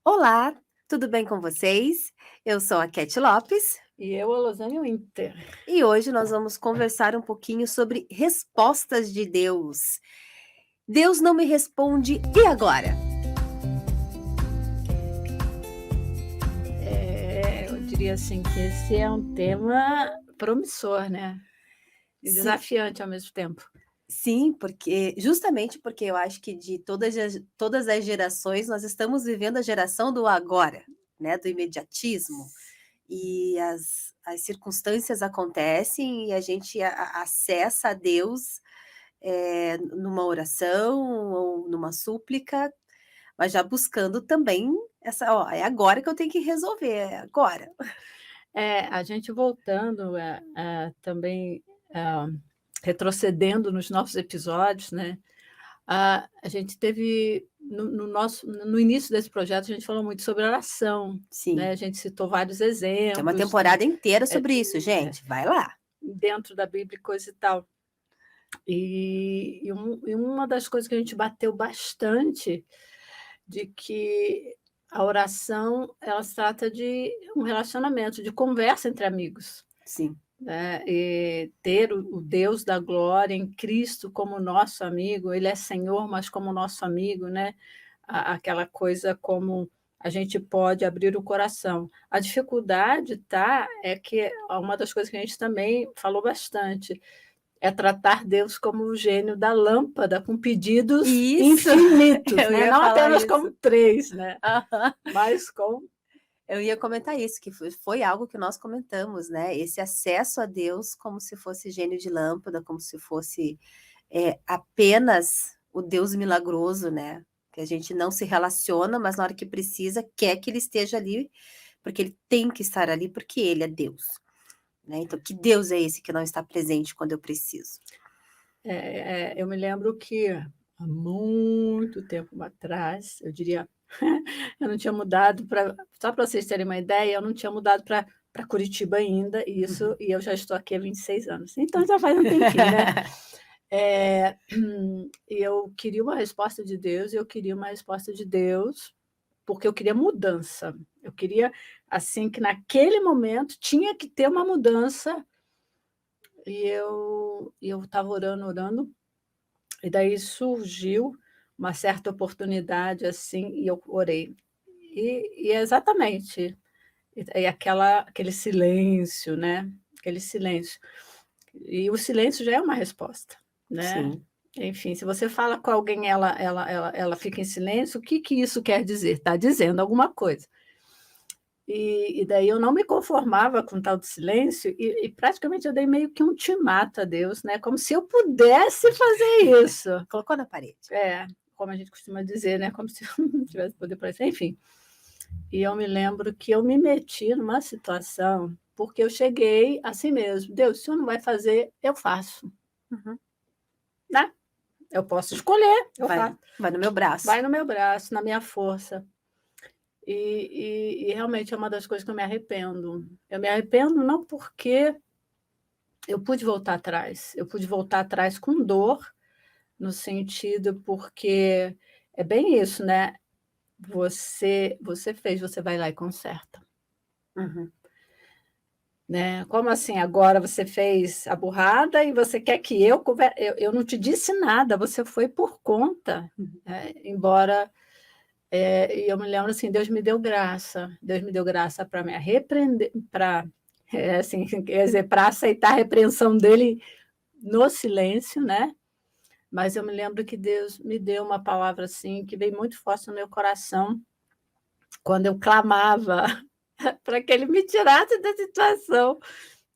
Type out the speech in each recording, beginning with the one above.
Olá, tudo bem com vocês? Eu sou a Cat Lopes E eu, a Losane Winter. e hoje nós vamos conversar um pouquinho sobre respostas de Deus. Deus não me responde, e agora? Eu diria assim que esse é um tema promissor, né, e Sim, desafiante ao mesmo tempo. sim, justamente porque eu acho que de todas as gerações nós estamos vivendo a geração do agora, né, do imediatismo. E as circunstâncias acontecem e a gente acessa a Deus, numa oração ou numa súplica. Mas já buscando também essa: "Ó, é agora que eu tenho que resolver, é agora". A gente voltando, também, retrocedendo nos nossos episódios, né, a gente teve no início desse projeto, a gente falou muito sobre oração, né, Sim, a gente citou vários tem uma exemplos, né, temporada inteira eh sobre isso, gente, vai lá. dentro da Bíblia e coisa e tal. E uma das coisas que a gente bateu bastante, de que a oração, ela se trata de um relacionamento, de conversa entre amigos, Sim, né, e ter o Deus da glória em Cristo como nosso amigo, ele é Senhor, mas como nosso amigo, né, aquela coisa como a gente pode abrir o coração. A dificuldade, tá, é que uma das coisas que a gente também falou bastante, é tratar Deus como o gênio da lâmpada, com pedidos isso, infinitos, eu né, ia não falar apenas como isso. 3, né, Aham. mas com Eu ia comentar isso, que foi algo que nós comentamos, né, esse acesso a Deus como se fosse gênio de lâmpada, como se fosse, apenas o Deus milagroso, né, que a gente não se relaciona, mas na hora que precisa quer que ele esteja ali, porque ele tem que estar ali, porque ele é Deus. Né, então que Deus é esse que não está presente quando eu preciso? eu me lembro que há muito tempo atrás, eu diria, eu não tinha mudado para, só para vocês terem uma ideia, eu não tinha mudado para Curitiba ainda, Uhum. e eu já estou aqui há 26 anos, então já faz um tempinho, né. Eh, e eu queria uma resposta de Deus, e eu queria uma resposta de Deus, porque eu queria mudança. Eu queria, assim, que naquele momento tinha que ter uma mudança, e eu estava orando, orando, e daí surgiu uma certa oportunidade, assim, e eu orei. E é exatamente, aquele silêncio, né, aquele silêncio. E o silêncio já é uma resposta, né. Sim, Enfim, se você fala com alguém, ela fica em silêncio, o que que isso quer dizer? Está dizendo alguma coisa. E daí eu não me conformava com tal de silêncio, e praticamente eu dei meio que um ultimato a Deus, né, como se eu pudesse fazer isso. colocou na parede. É, como a gente costuma dizer, né, como se eu não tivesse poder para isso, enfim. E eu me lembro que eu me meti numa situação, porque eu cheguei assim mesmo: "Deus, se o senhor não vai fazer, eu faço, Uhum. né, eu posso escolher, eu faço, Vai no meu braço. vai no meu braço, na minha força". E realmente é uma das coisas que eu me arrependo. Eu me arrependo não porque eu pude voltar atrás com dor, no sentido, porque é bem isso, né, você fez, você vai lá e conserta, Uhum, né. Como assim, agora você fez a burrada e você quer que eu não te disse nada, você foi por conta, uhum. embora, e eu me lembro assim, Deus me deu graça para me repreender, para, assim, quer dizer, para aceitar a repreensão dele no silêncio, né. Mas eu me lembro que Deus me deu uma palavra, assim, que veio muito forte no meu coração, quando eu clamava para que ele me tirasse da situação.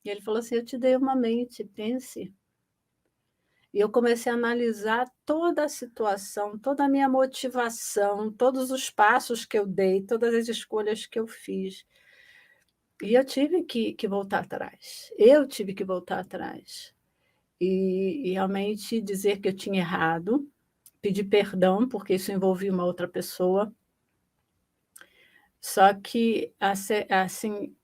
E ele falou assim: "Eu te dei uma mente, pense". E eu comecei a analisar toda a situação, toda a minha motivação, todos os passos que eu dei, todas as escolhas que eu fiz. E eu tive que voltar atrás. Eu tive que voltar atrás. E realmente dizer que eu tinha errado, pedir perdão, porque isso envolvia uma outra pessoa. Só que, assim,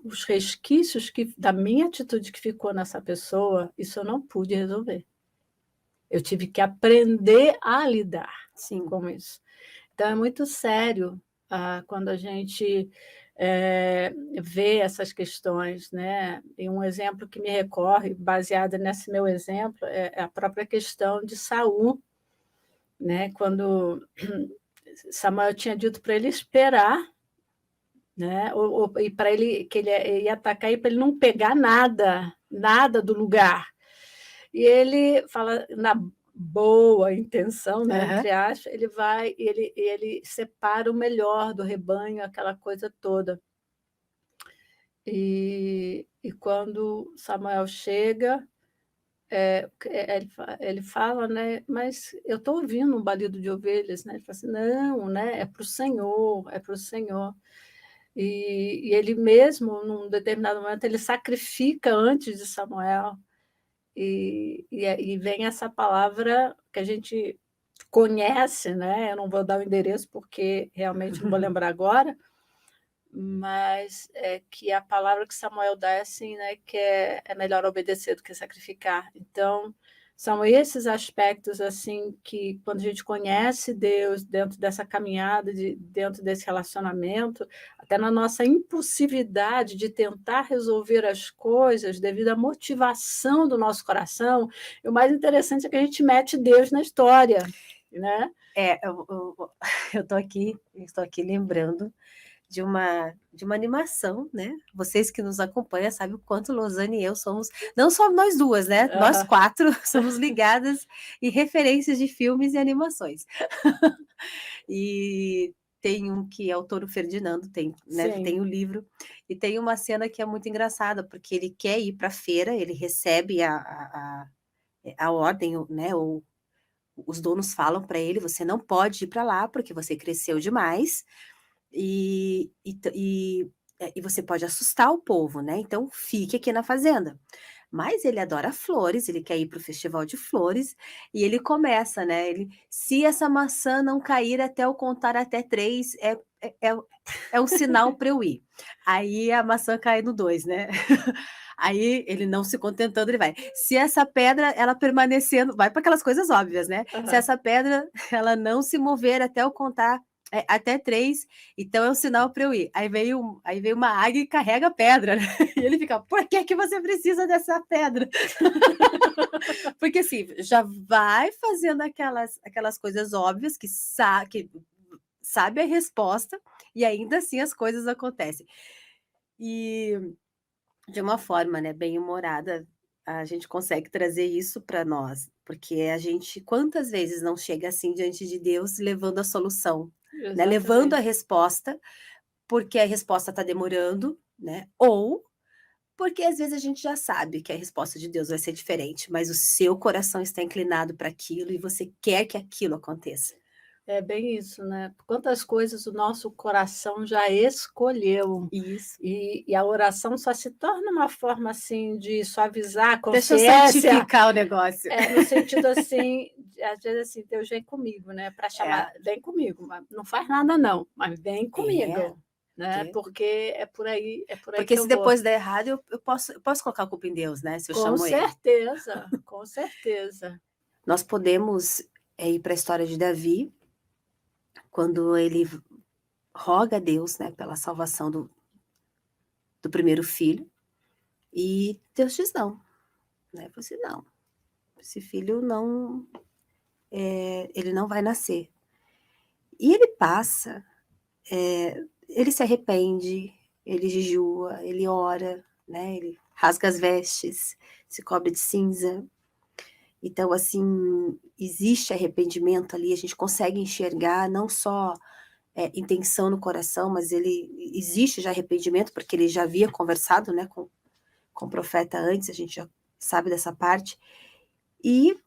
os resquícios da minha atitude que ficou nessa pessoa, isso eu não pude resolver. Eu tive que aprender a lidar Sim, com isso. Então é muito sério, quando a gente vê essas questões, né? E um exemplo que me recorre, baseado nesse meu exemplo, é a própria questão de Saul, né? Quando Samuel tinha dito para ele esperar, né? E para ele que ele ia atacar e para ele não pegar nada do lugar. E ele fala na boa intenção, né, Aham. entre aspas, ele vai e ele separa o melhor do rebanho, aquela coisa toda. E quando Samuel chega, ele fala, né, mas eu estou ouvindo um balido de ovelhas, né? Ele fala assim, não, né, é para o Senhor, é para o Senhor. E ele mesmo, num determinado momento, ele sacrifica antes de Samuel. E vem essa palavra que a gente conhece, né? Eu não vou dar o endereço porque realmente não vou lembrar agora, mas é que a palavra que Samuel dá é assim, né? Que é melhor obedecer do que sacrificar. Então, são esses aspectos assim que, quando a gente conhece Deus dentro dessa caminhada, dentro desse relacionamento, até na nossa impulsividade de tentar resolver as coisas devido à motivação do nosso coração, e o mais interessante é que a gente mete Deus na história, né? Eu estou aqui lembrando de uma animação, né? Vocês que nos acompanham sabem o quanto Losane e eu somos, não só nós duas, né? Nós quatro somos ligadas em referências de filmes e animações. E tem um que é o Touro Ferdinando, né? Tem o livro, e tem uma cena que é muito engraçada, porque ele quer ir para a feira, ele recebe a ordem, né? Ou os donos falam para ele, você não pode ir para lá, porque você cresceu demais, e você pode assustar o povo, né? Então fique aqui na fazenda. Mas ele adora flores, ele quer ir para o festival de flores, e ele começa, né? Se essa maçã não cair até eu contar até 3, é um sinal para eu ir. Aí a maçã cai no 2, né? Aí ele não se contentando, ele vai. Se essa pedra ela permanecendo, vai para aquelas coisas óbvias, né? Se essa pedra ela não se mover até eu contar até 3, então é um sinal para eu ir. Aí veio uma águia e carrega a pedra, né? E ele fica, por que você precisa dessa pedra? Porque assim, já vai fazendo aquelas coisas óbvias que sabe a resposta, e ainda assim as coisas acontecem. E de uma forma, né, bem humorada, a gente consegue trazer isso para nós, porque a gente quantas vezes não chega assim diante de Deus levando a solução, né, levando a resposta, porque a resposta está demorando, né, ou porque às vezes a gente já sabe que a resposta de Deus vai ser diferente, mas o seu coração está inclinado para aquilo e você quer que aquilo aconteça. É bem isso, né? Quantas coisas o nosso coração já escolheu. Isso. E a oração só se torna uma forma assim de suavizar a Deixa eu consciência. santificar o negócio. No sentido assim, às vezes assim, Deus vem comigo, né? Para chamar, vem comigo, mas não faz nada não, mas vem comigo. Né? Porque é por aí porque que se eu depois vou. der errado, eu posso colocar a culpa em Deus, né? Se eu Com chamo certeza, com certeza. Nós podemos ir para a história de Davi, quando ele roga a Deus, né, pela salvação do primeiro filho, e Deus diz não, né? Você não, esse filho não, ele não vai nascer. E ele passa, ele se arrepende, ele jejua, ele ora, né? Ele rasga as vestes, se cobre de cinza. Então, assim, existe arrependimento ali, a gente consegue enxergar não só intenção no coração, mas existe já arrependimento, porque ele já havia conversado, né, com o profeta antes, a gente já sabe dessa parte. E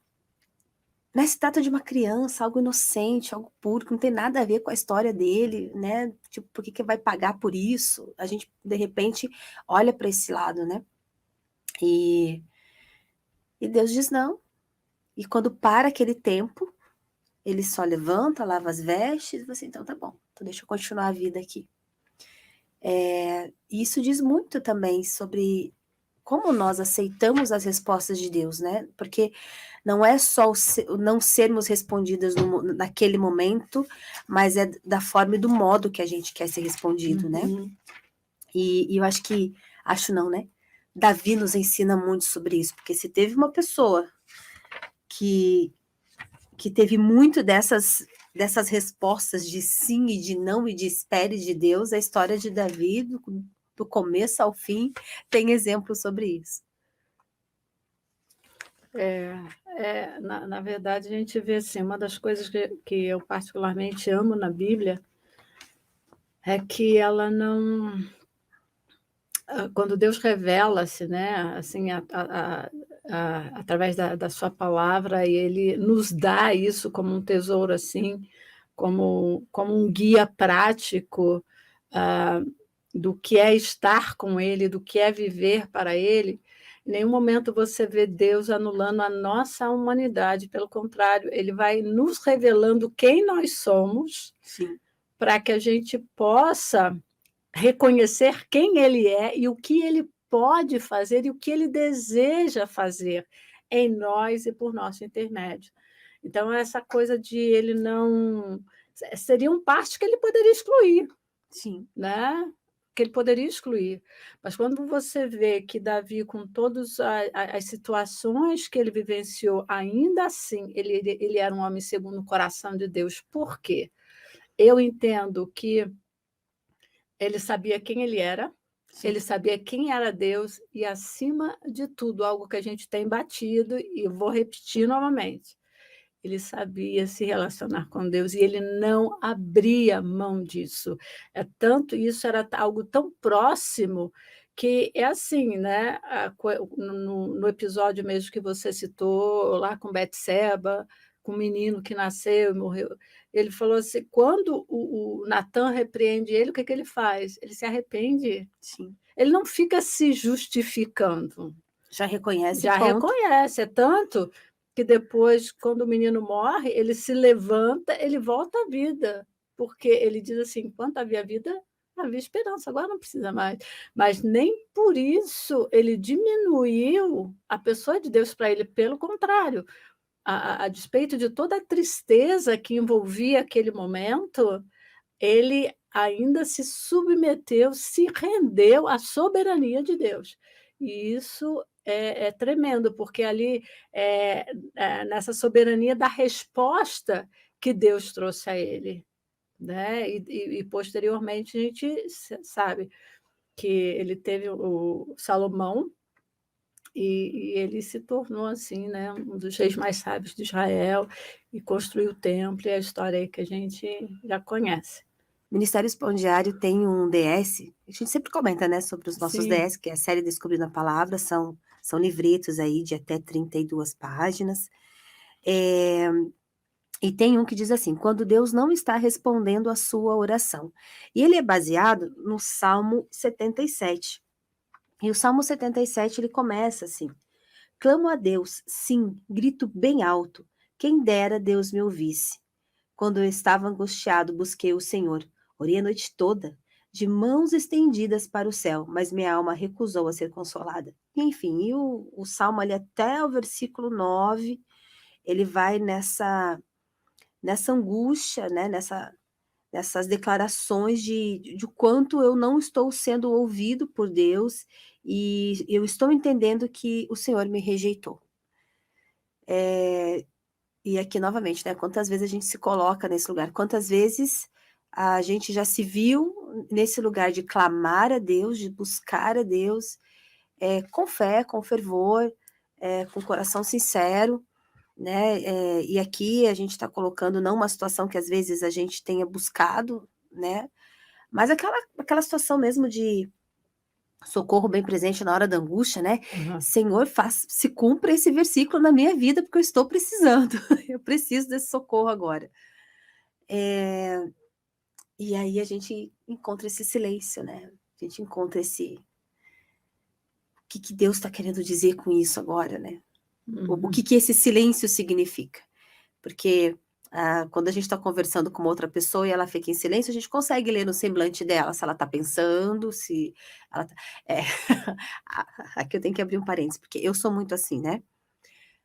né, se trata de uma criança, algo inocente, algo puro, que não tem nada a ver com a história dele, né? Tipo, por que vai pagar por isso? A gente, de repente, olha para esse lado, né? E Deus diz não. E quando para aquele tempo, ele só levanta, lava as vestes, e você, então tá bom, então deixa eu continuar a vida aqui. E isso diz muito também sobre como nós aceitamos as respostas de Deus, né? Porque não é só o não sermos respondidas naquele momento, mas é da forma e do modo que a gente quer ser respondido, né? E eu acho não, né? Davi nos ensina muito sobre isso, porque se teve uma pessoa que teve muito dessas respostas de sim e de não e de espere de Deus, a história de Davi, do começo ao fim, tem exemplos sobre isso. Na verdade, a gente vê assim, uma das coisas que eu particularmente amo na Bíblia é que ela não... Quando Deus revela-se, né, assim, através da sua palavra, e Ele nos dá isso como um tesouro, assim, como um guia prático do que é estar com Ele, do que é viver para Ele. Em nenhum momento você vê Deus anulando a nossa humanidade, pelo contrário, Ele vai nos revelando quem nós somos, para que a gente possa reconhecer quem Ele é e o que Ele pode fazer e o que Ele deseja fazer em nós e por nosso intermédio. Então, essa coisa de Ele não... Seriam partes que Ele poderia excluir, né? Que Ele poderia excluir. Mas quando você vê que Davi, com todas as situações que ele vivenciou, ainda assim, ele era um homem segundo o coração de Deus. Por quê? Eu entendo que ele sabia quem ele era, ele sabia quem era Deus e, acima de tudo, algo que a gente tem batido, e vou repetir novamente, ele sabia se relacionar com Deus e ele não abria mão disso. Isso era algo tão próximo que é assim, né? No episódio mesmo que você citou, lá com Betseba, com o menino que nasceu e morreu, ele falou assim, quando o Natan repreende ele, o que ele faz? Ele se arrepende. Ele não fica se justificando. Já reconhece, Já ponto. reconhece, é tanto que depois, quando o menino morre, ele se levanta, ele volta à vida, porque ele diz assim, enquanto havia vida, havia esperança, agora não precisa mais. Mas nem por isso ele diminuiu a pessoa de Deus para ele, pelo contrário, a despeito de toda a tristeza que envolvia aquele momento, ele ainda se submeteu, se rendeu à soberania de Deus. E isso é tremendo, porque ali, nessa soberania da resposta que Deus trouxe a ele, né? E posteriormente a gente sabe que ele teve o Salomão, e ele se tornou assim, né, um dos reis mais sábios de Israel, e construiu o templo, e a história aí que a gente já conhece. Ministério Expandiário tem um DS, a gente sempre comenta, né, sobre os nossos DS, que é a série Descobrindo a Palavra, são livretos aí de até 32 páginas. E tem um que diz assim, quando Deus não está respondendo a sua oração. E ele é baseado no Salmo 77. E o Salmo 77, ele começa assim, clamo a Deus, sim, grito bem alto, quem dera Deus me ouvisse. Quando eu estava angustiado, busquei o Senhor. Orei a noite toda, de mãos estendidas para o céu, mas minha alma recusou a ser consolada. Enfim, e o Salmo ali até o versículo 9, ele vai nessa angústia, né? Nessas declarações de quanto eu não estou sendo ouvido por Deus e eu estou entendendo que o Senhor me rejeitou. E aqui, novamente, né? Quantas vezes a gente se coloca nesse lugar? Quantas vezes a gente já se viu nesse lugar de clamar a Deus, de buscar a Deus, com fé, com fervor, com coração sincero, né? E aqui a gente está colocando não uma situação que às vezes a gente tenha buscado, né? Mas aquela situação mesmo de socorro bem presente na hora da angústia, né? Senhor, se cumpra esse versículo na minha vida, porque eu estou precisando. Eu preciso desse socorro agora. E aí a gente encontra esse silêncio, né? A gente encontra esse... O que Deus está querendo dizer com isso agora, né? O que esse silêncio significa? Porque Quando a gente está conversando com uma outra pessoa e ela fica em silêncio, a gente consegue ler no semblante dela se ela está pensando, se ela tá é, aqui eu tenho que abrir um parênteses, porque eu sou muito assim, né.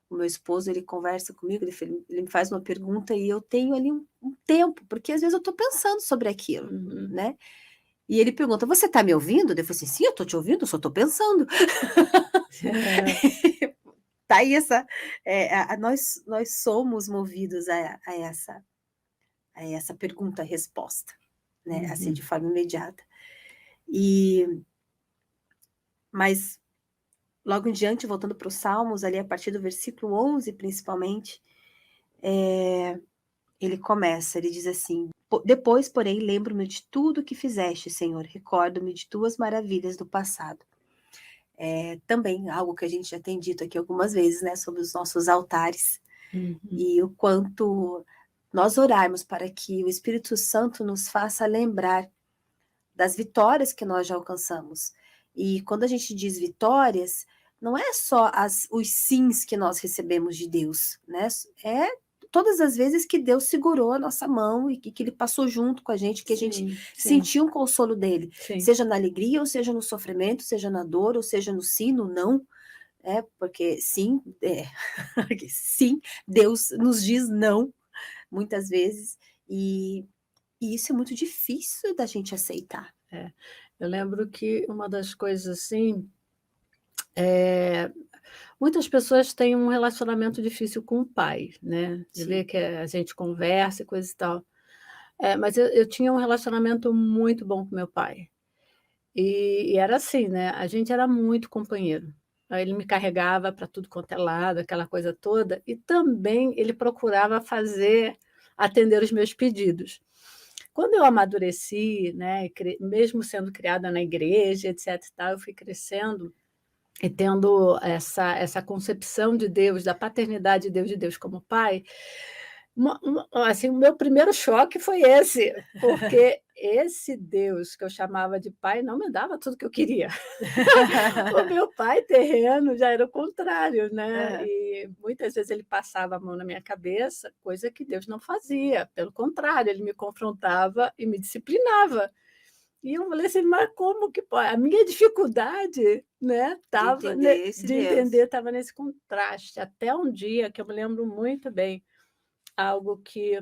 O meu esposo, ele conversa comigo, ele me faz uma pergunta e eu tenho ali um tempo, porque às vezes eu estou pensando sobre aquilo, Uhum. né. E ele pergunta: "Você está me ouvindo?" Daí eu falo assim: "Sim, eu estou te ouvindo, eu só estou pensando". É. Tá aí essa, nós somos movidos a essa pergunta-resposta, né, assim, de Uhum. forma imediata. E mas logo em diante, voltando para os Salmos, ali a partir do versículo 11, principalmente, ele começa, ele diz assim: Depois, porém, lembro-me de tudo que fizeste, Senhor, recordo-me de tuas maravilhas do passado". Também algo que a gente já tem dito aqui algumas vezes, né, sobre os nossos altares, Uhum. e o quanto nós orarmos para que o Espírito Santo nos faça lembrar das vitórias que nós já alcançamos. E quando a gente diz vitórias, não é só os sims que nós recebemos de Deus, né? É todas as vezes que Deus segurou a nossa mão e que Ele passou junto com a gente, que a gente Sim, sim, sentiu um consolo dele, sim. seja na alegria, ou seja no sofrimento, seja na dor, ou seja no sim, no não, porque sim, sim, Deus nos diz não, muitas vezes, e, e isso é muito difícil da gente aceitar. É. Eu lembro que uma das coisas, assim, eh, muitas pessoas têm um relacionamento difícil com o pai, né, de ver Sim. que a gente conversa e coisa e tal. Mas eu tinha um relacionamento muito bom com meu pai. E era assim, né, a gente era muito companheiro. Aí ele me carregava para tudo quanto é lado, aquela coisa toda, e também ele procurava atender os meus pedidos. Quando eu amadureci, né, mesmo sendo criada na igreja, etc e tal, eu fui crescendo e tendo essa concepção de Deus, da paternidade de Deus como pai, assim, o meu primeiro choque foi esse, porque esse Deus que eu chamava de pai não me dava tudo que eu queria. O meu pai terreno já era o contrário, né, Aham. e muitas vezes ele passava a mão na minha cabeça, coisa que Deus não fazia, pelo contrário, ele me confrontava e me disciplinava. E eu falei assim: "Mas como que pode?" A minha dificuldade, né, De estava entender esse de entender, Deus. estava nesse contraste, até um dia que eu me lembro muito bem, algo que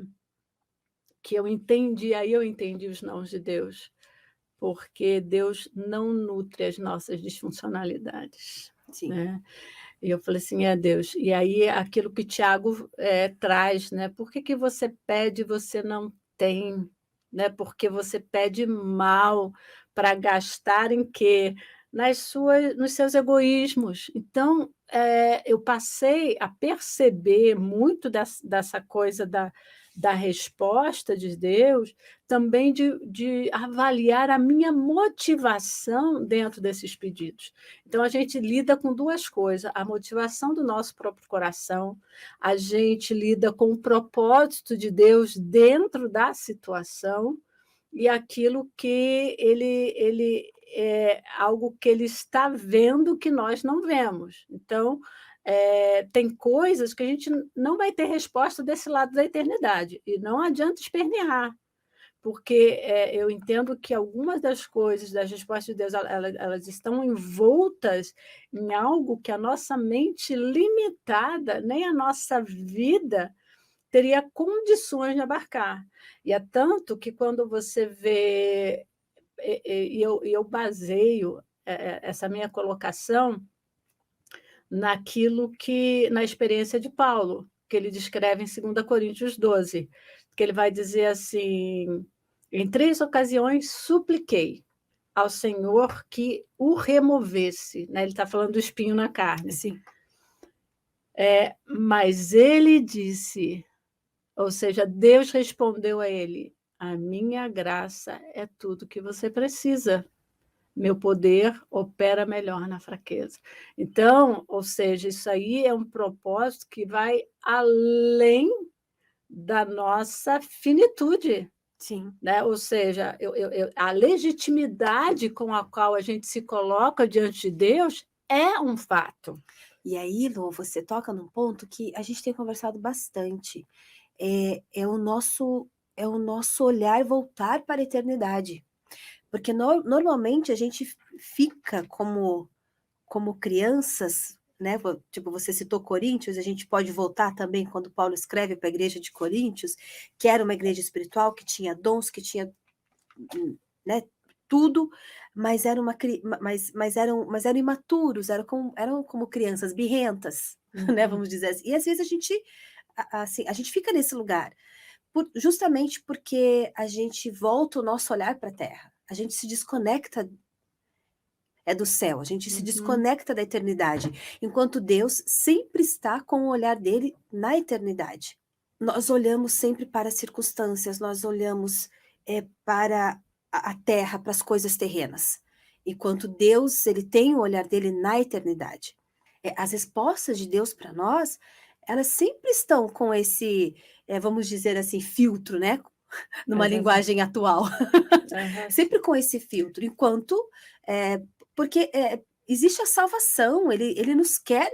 eu entendi, aí eu entendi os nãos de Deus, porque Deus não nutre as nossas disfuncionalidades, Sim, né. E eu falei assim: "É Deus", e aí aquilo que Tiago, traz, né, "Por que que você pede e você não tem?", né, porque você pede mal para gastar em quê? Nos seus egoísmos. Então, eu passei a perceber muito dessa coisa da resposta de Deus, também de avaliar a minha motivação dentro desses pedidos. Então a gente lida com 2 coisas, a motivação do nosso próprio coração, a gente lida com o propósito de Deus dentro da situação, e aquilo que ele é algo que ele está vendo que nós não vemos. Então, tem coisas que a gente não vai ter resposta desse lado da eternidade, e não adianta espernear. Porque, eu entendo que algumas das coisas, das respostas de Deus, elas estão envoltas em algo que a nossa mente limitada, nem a nossa vida teria condições de abarcar. E é tanto que quando você vê, e eu baseio, essa minha colocação na experiência de Paulo, que ele descreve em 2 Coríntios 12, que ele vai dizer assim: "Em 3 ocasiões supliquei ao Senhor que o removesse", né, ele está falando do espinho na carne. sim. "Mas ele disse", ou seja, Deus respondeu a ele: "A minha graça é tudo que você precisa. Meu poder opera melhor na fraqueza". Então, ou seja, isso aí é um propósito que vai além da nossa finitude, Sim. né, ou seja, a legitimidade com a qual a gente se coloca diante de Deus é um fato. E aí, Lu, você toca num ponto que a gente tem conversado bastante. é o nosso olhar voltar para a eternidade. Porque normalmente a gente fica como crianças, né? Tipo, você citou Coríntios, a gente pode voltar também quando Paulo escreve para a igreja de Coríntios, que era uma igreja espiritual, que tinha dons, que tinha, né, tudo, mas eram mas eram imaturos, eram como crianças birrentas, né? Uhum. Vamos dizer assim. E às vezes assim, a gente fica nesse lugar, justamente porque a gente volta o nosso olhar para a terra. A gente se desconecta do céu, a gente se Uhum. desconecta da eternidade, enquanto Deus sempre está com o olhar dele na eternidade. Nós olhamos sempre para as circunstâncias, nós olhamos para a terra, para as coisas terrenas, enquanto Deus ele tem o olhar dele na eternidade. As respostas de Deus para nós, elas sempre estão com esse, vamos dizer assim, filtro, né? É Numa verdade. linguagem atual. Aham. Sempre com esse filtro, enquanto porque existe a salvação, ele nos quer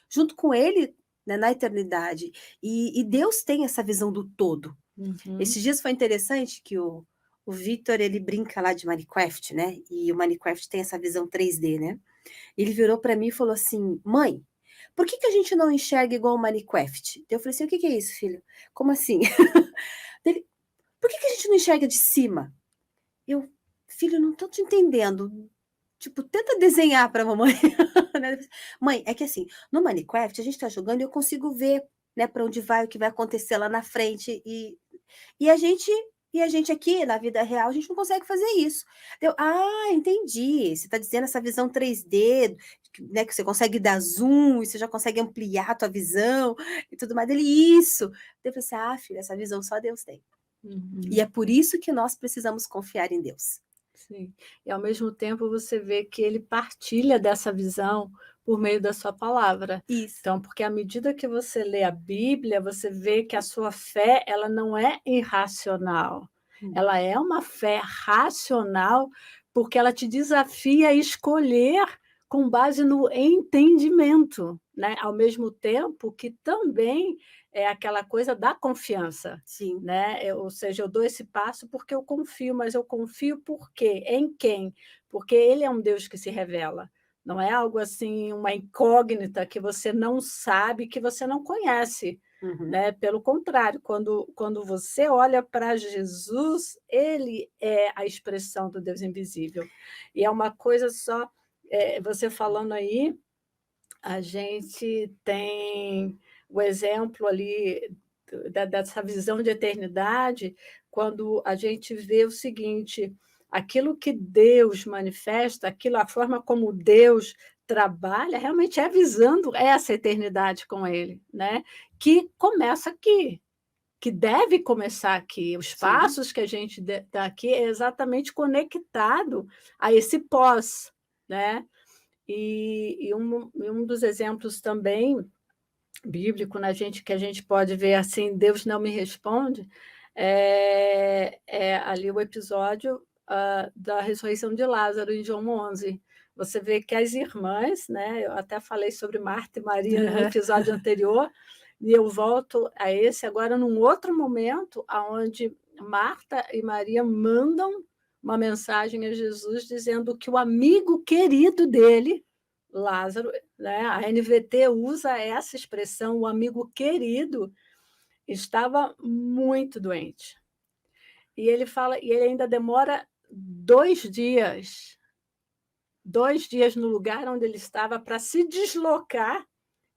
junto com ele, né, na eternidade, e Deus tem essa visão do todo. Uhum. Esses dias foi interessante que o Victor, ele brinca lá de Minecraft, né, e o Minecraft tem essa visão 3D, né, ele virou para mim e falou assim: "Mãe, por que que a gente não enxerga igual o Minecraft?" Eu falei assim: "O que que é isso, filho? Como assim?" Ele: "Por que que a gente não enxerga de cima?" Eu: "Filho, não tô te entendendo. Tipo, tenta desenhar pra mamãe", né. "Mãe, é que assim, no Minecraft a gente tá jogando e eu consigo ver, né, pra onde vai, o que vai acontecer lá na frente e a gente aqui na vida real, a gente não consegue fazer isso". Eu: "Ah, entendi. Você tá dizendo essa visão 3D, né, que você consegue dar zoom e você já consegue ampliar a tua visão e tudo mais". Ele: "Isso". Eu falei assim: "Ah, filha, essa visão só Deus tem". E Uhum. é por isso que nós precisamos confiar em Deus. Sim. E ao mesmo tempo você vê que ele partilha dessa visão por meio da sua palavra. Isso. Então, porque à medida que você lê a Bíblia, você vê que a sua fé, ela não é irracional. Hum. Ela é uma fé racional, porque ela te desafia a escolher com base no entendimento, né, ao mesmo tempo que também é aquela coisa da confiança. Sim. Né, ou seja, eu dou esse passo porque eu confio, mas eu confio por quê? Em quem? Porque ele é um Deus que se revela, não é algo assim, uma incógnita que você não sabe, que você não conhece, Uhum. né, pelo contrário, quando você olha para Jesus, ele é a expressão do Deus invisível. E é uma coisa só, você falando aí, a gente tem o exemplo ali dessa visão de eternidade, quando a gente vê o seguinte: aquilo que Deus manifesta, aquilo a forma como Deus trabalha, realmente é visando essa eternidade com Ele, né, que começa aqui, que deve começar aqui. Os Sim. passos que a gente dá aqui é exatamente conectado a esse pós, né. E um dos exemplos também bíblico na gente que a gente pode ver, assim, Deus não me responde, é ali o episódio, da ressurreição de Lázaro em João 11. Você vê que as irmãs, né, eu até falei sobre Marta e Maria no Aham. episódio anterior, e eu volto a esse agora num outro momento, aonde Marta e Maria mandam uma mensagem a Jesus dizendo que o amigo querido dele, Lázaro, né, a NVT usa essa expressão, o amigo querido estava muito doente. E ele ainda demora 2 dias no lugar onde ele estava para se deslocar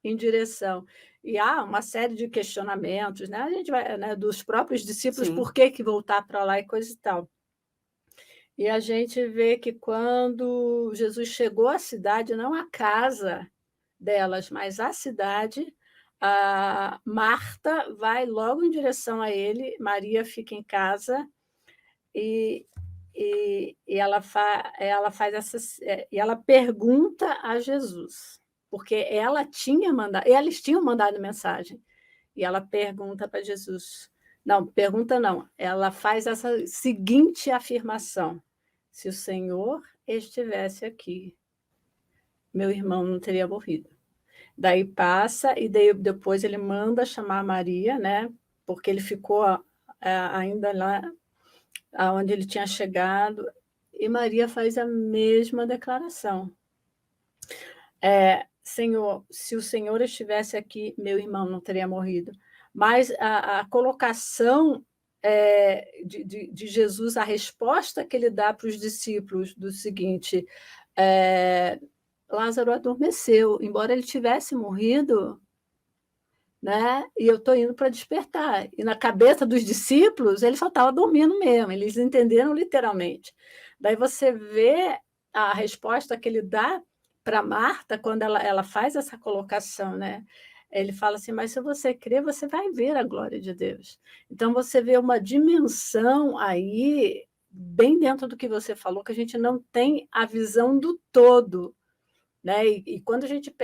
em direção. E há uma série de questionamentos, né, a gente vai, né, dos próprios discípulos, Sim. por que voltar para lá e coisa e tal. E a gente vê que quando Jesus chegou à cidade, não à casa delas, mas à cidade, a Marta vai logo em direção a ele, Maria fica em casa e e ela faz e ela pergunta a Jesus, porque eles tinham mandado mensagem, e ela pergunta para Jesus, não, pergunta não, ela faz essa seguinte afirmação: "Se o Senhor estivesse aqui, meu irmão não teria morrido". Daí passa e daí depois ele manda chamar Maria, né, porque ele ficou ainda lá aonde ele tinha chegado, e Maria faz a mesma declaração. Senhor, se o Senhor estivesse aqui, meu irmão não teria morrido. Mas a colocação de Jesus, a resposta que ele dá para os discípulos do seguinte, Lázaro adormeceu, embora ele tivesse morrido, né? E eu estou indo para despertar. E na cabeça dos discípulos, ele só estava dormindo mesmo, eles entenderam literalmente. Daí você vê a resposta que ele dá para Marta quando ela faz essa colocação, né? Ele fala assim, mas se você crer, você vai ver a glória de Deus. Então você vê uma dimensão aí, bem dentro do que você falou, que a gente não tem a visão do todo, né? E quando a gente,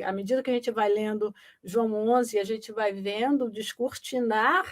à medida que a gente vai lendo João 11, a gente vai vendo o descortinar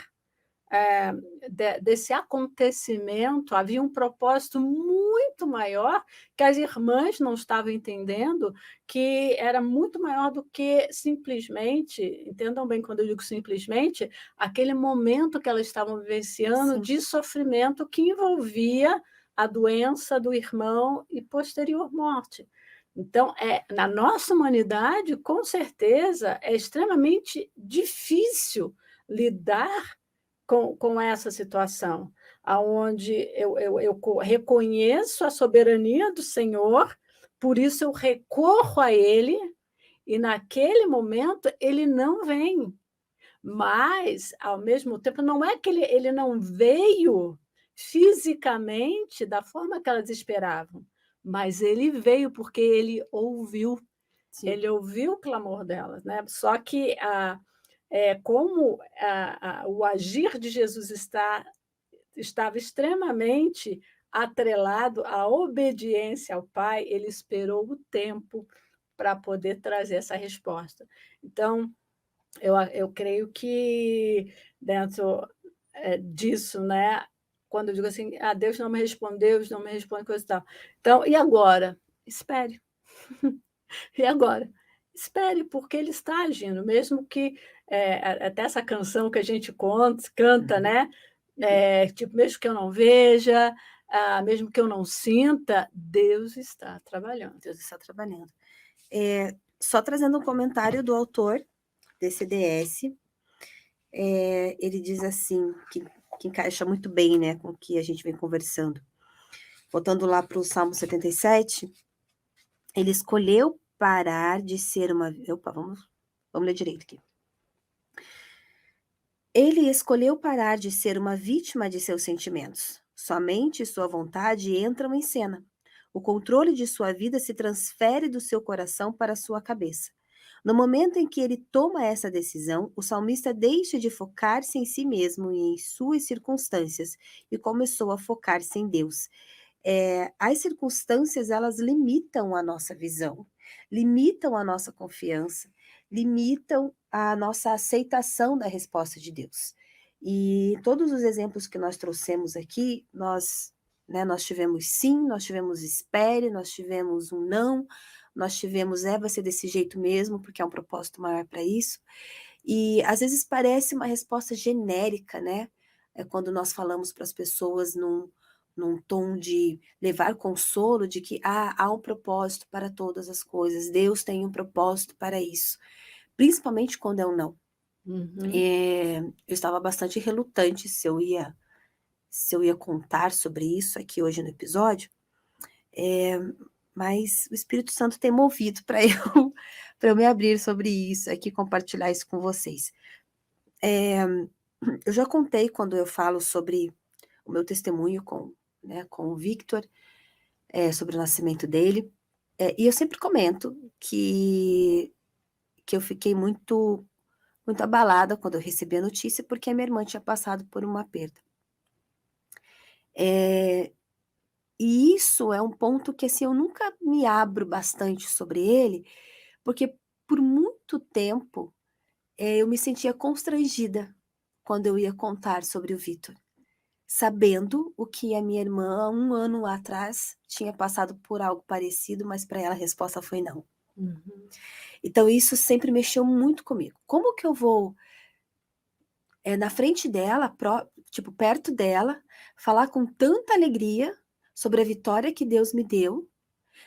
desse acontecimento, havia um propósito muito maior que as irmãs não estavam entendendo, que era muito maior do que simplesmente, entendam bem quando eu digo simplesmente, aquele momento que elas estavam vivenciando Sim. de sofrimento que envolvia a doença do irmão e posterior morte. Então, na nossa humanidade, com certeza, é extremamente difícil lidar com essa situação, aonde eu reconheço a soberania do Senhor, por isso eu recorro a Ele, e naquele momento Ele não vem. Mas, ao mesmo tempo, não é que ele não veio fisicamente da forma que elas esperavam, mas ele veio porque Sim. ele ouviu o clamor delas, né? Só que como o agir de Jesus estava extremamente atrelado à obediência ao Pai, ele esperou o tempo para poder trazer essa resposta. Então, eu creio que dentro disso, né? Quando eu digo assim, Deus não me respondeu, Deus não me responde, coisa e tal. Então, e agora? Espere. E agora? Espere, porque ele está agindo, mesmo que até essa canção que a gente canta, né? Tipo, mesmo que eu não veja, mesmo que eu não sinta, Deus está trabalhando. Deus está trabalhando. Só trazendo um comentário do autor desse DS, ele diz assim, que encaixa muito bem, né, com o que a gente vem conversando. Voltando lá para o Salmo 77, ele escolheu parar de ser uma... Opa, vamos ler direito aqui. Ele escolheu parar de ser uma vítima de seus sentimentos. Somente sua vontade entram em cena. O controle de sua vida se transfere do seu coração para sua cabeça. No momento em que ele toma essa decisão, o salmista deixa de focar-se em si mesmo e em suas circunstâncias e começou a focar-se em Deus. As circunstâncias, elas limitam a nossa visão, limitam a nossa confiança, limitam a nossa aceitação da resposta de Deus. E todos os exemplos que nós trouxemos aqui, nós tivemos sim, nós tivemos espere, nós tivemos um não, nós tivemos vai ser desse jeito mesmo, porque é um propósito maior para isso. E às vezes parece uma resposta genérica, né? Quando nós falamos para as pessoas num tom de levar consolo, de que há um propósito para todas as coisas, Deus tem um propósito para isso, principalmente quando é um não. Uhum. Eu estava bastante relutante se eu ia contar sobre isso aqui hoje no episódio, mas o Espírito Santo tem movido para eu me abrir sobre isso aqui, compartilhar isso com vocês. Eu já contei quando eu falo sobre o meu testemunho com o Victor, sobre o nascimento dele, e eu sempre comento que eu fiquei muito, muito abalada quando eu recebi a notícia, porque a minha irmã tinha passado por uma perda. E isso é um ponto que, assim, eu nunca me abro bastante sobre ele, porque por muito tempo eu me sentia constrangida quando eu ia contar sobre o Victor, sabendo o que a minha irmã, 1 ano atrás, tinha passado por algo parecido, mas para ela a resposta foi não. Uhum. Então isso sempre mexeu muito comigo. Como que eu vou na frente dela, tipo, perto dela, falar com tanta alegria sobre a vitória que Deus me deu,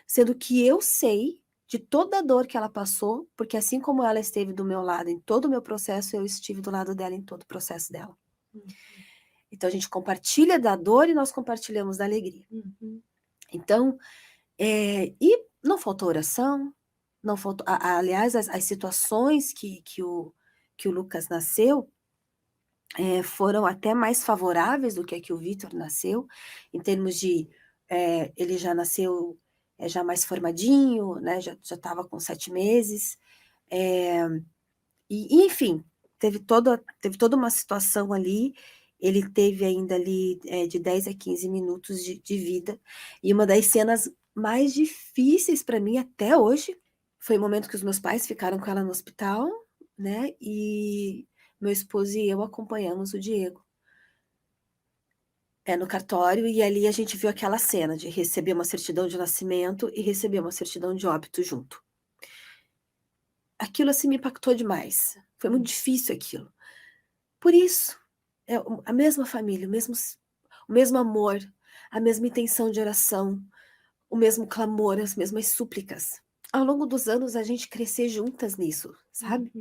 sendo que eu sei de toda a dor que ela passou, porque assim como ela esteve do meu lado em todo o meu processo, eu estive do lado dela em todo o processo dela. Então a gente compartilha da dor e nós compartilhamos da alegria. Então, e não faltou oração, não faltou, aliás, as situações que o Lucas nasceu, foram até mais favoráveis do que a que o Vitor nasceu, em termos de, ele já nasceu já mais formadinho, né, já estava com 7 meses, e enfim, teve toda uma situação ali, ele teve ainda ali de 10 a 15 minutos de vida, e uma das cenas mais difíceis para mim até hoje, foi o momento que os meus pais ficaram com ela no hospital, né, e meu esposo e eu acompanhamos o Diego no cartório, e ali a gente viu aquela cena de receber uma certidão de nascimento e receber uma certidão de óbito junto. Aquilo, assim, me impactou demais. Foi muito difícil aquilo. Por isso, a mesma família, o mesmo amor, a mesma intenção de oração, o mesmo clamor, as mesmas súplicas. Ao longo dos anos, a gente crescer juntas nisso, sabe?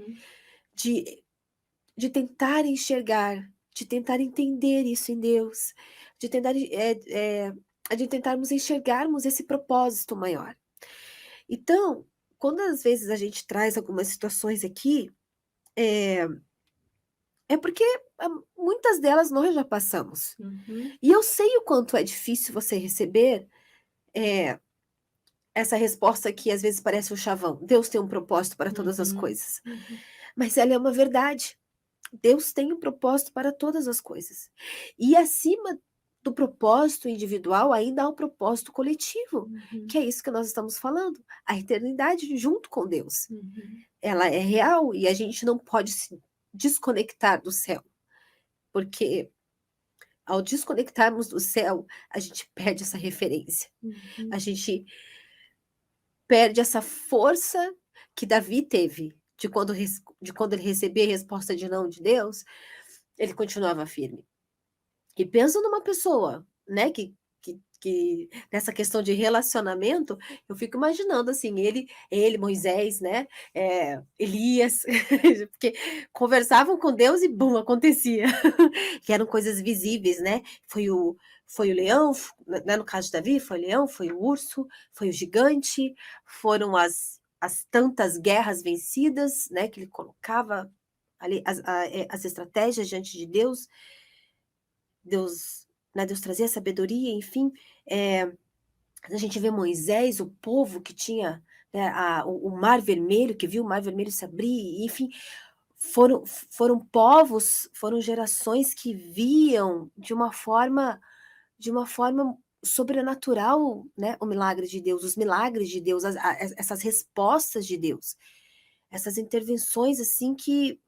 De tentar enxergar, de tentar entender isso em Deus, de tentarmos enxergarmos esse propósito maior. Então, quando às vezes a gente traz algumas situações aqui, é porque muitas delas nós já passamos. E eu sei o quanto é difícil você receber essa resposta que às vezes parece um chavão. Deus tem um propósito para todas as coisas. Mas ela é uma verdade. Deus tem um propósito para todas as coisas. E acima do propósito individual, ainda há um propósito coletivo, que é isso que nós estamos falando. A eternidade junto com Deus. Ela é real e a gente não pode se desconectar do céu. Porque ao desconectarmos do céu, a gente perde essa referência. A gente perde essa força que Davi teve de quando ele recebia a resposta de não de Deus, ele continuava firme. E pensa numa pessoa, né, que nessa questão de relacionamento, eu fico imaginando, assim, ele, Moisés, né, Elias, porque conversavam com Deus e bum, acontecia. Que eram coisas visíveis, né, foi o leão, né, no caso de Davi, foi o leão, foi o urso, foi o gigante, foram as tantas guerras vencidas, né, que ele colocava ali as estratégias diante de Deus, né, Deus trazia sabedoria, enfim, a gente vê Moisés, o povo que tinha, né, o Mar Vermelho, que viu o Mar Vermelho se abrir, enfim, foram povos, foram gerações que viam de uma forma sobrenatural, né, o milagre de Deus, os milagres de Deus, essas respostas de Deus, essas intervenções assim que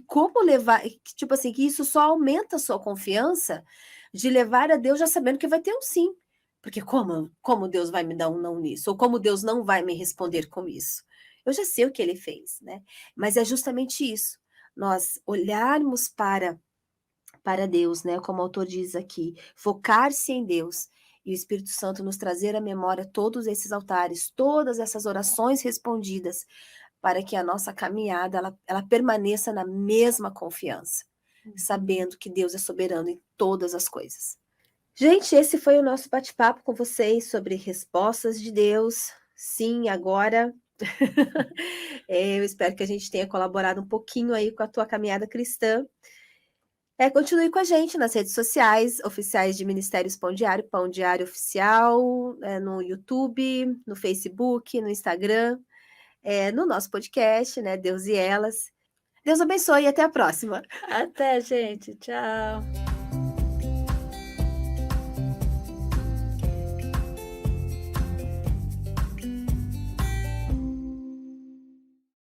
como levar, que, tipo assim, que isso só aumenta a sua confiança de levar a Deus já sabendo que vai ter um sim. Porque como Deus vai me dar um não nisso? Ou como Deus não vai me responder com isso? Eu já sei o que ele fez, né? Mas é justamente isso. Nós olharmos para Deus, né? Como o autor diz aqui, focar-se em Deus e o Espírito Santo nos trazer à memória todos esses altares, todas essas orações respondidas, para que a nossa caminhada ela permaneça na mesma confiança, sabendo que Deus é soberano em todas as coisas. Gente, esse foi o nosso bate-papo com vocês sobre respostas de Deus. Sim, agora. Eu espero que a gente tenha colaborado um pouquinho aí com a tua caminhada cristã. Continue com a gente nas redes sociais, oficiais de Ministérios Pão Diário Oficial, no YouTube, no Facebook, no Instagram, no nosso podcast, né, Deus e Elas. Deus abençoe e até a próxima. Até, gente. Tchau.